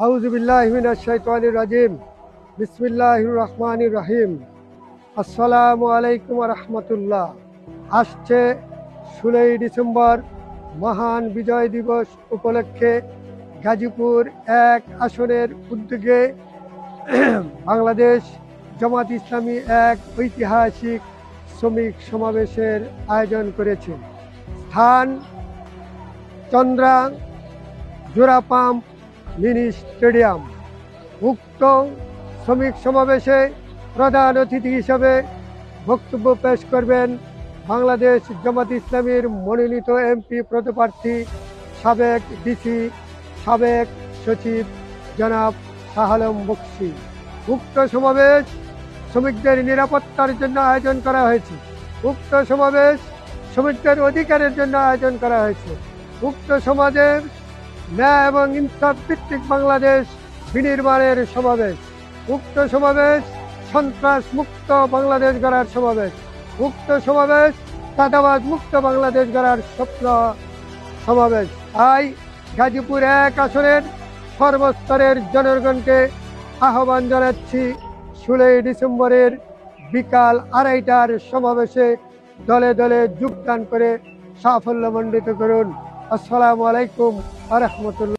আউযু বিল্লাহি মিনাশ শাইতানির রাজিম। বিসমিল্লাহির রহমানির রহিম। আসসালামু আলাইকুম ওয়া রাহমাতুল্লাহ। আসছে 16ই ডিসেম্বর মহান বিজয় দিবস উপলক্ষে গাজীপুর 1 আসনের উদ্যোগে বাংলাদেশ জামাত ইসলামী এক ঐতিহাসিক শ্রমিক সমাবেশের আয়োজন করেছে। স্থান চন্দ্রা জোড়া পাম্প মিনি স্টেডিয়াম। উক্ত শ্রমিক সমাবেশে প্রধান অতিথি হিসেবে বক্তব্য পেশ করবেন বাংলাদেশ জামাত ইসলামীর মনোনীত এমপি পদপ্রার্থী সাবেক ডিসি সাবেক সচিব জনাব শাহ আলম বকশী। উক্ত সমাবেশ শ্রমিকদের নিরাপত্তার জন্য আয়োজন করা হয়েছে। উক্ত সমাবেশ শ্রমিকদের অধিকারের জন্য আয়োজন করা হয়েছে। উক্ত সমাজের ন্যায় এবং ইনসাফ ভিত্তিক বাংলাদেশ বিনির্মাণের সমাবেশ। উক্ত সমাবেশ সন্ত্রাস মুক্ত বাংলাদেশ গড়ার সমাবেশ। উক্ত সমাবেশ চাঁদাবাজ মুক্ত বাংলাদেশ গড়ার স্বপ্ন সমাবেশ। তাই গাজীপুর 1 আসনের সর্বস্তরের জনগণকে আহ্বান জানাচ্ছি 16ই ডিসেম্বরের বিকাল 2:30টার সমাবেশে দলে দলে যোগদান করে সাফল্যমণ্ডিত করুন। আসসালামু আলাইকুম ওয়া রাহমাতুল্লাহ।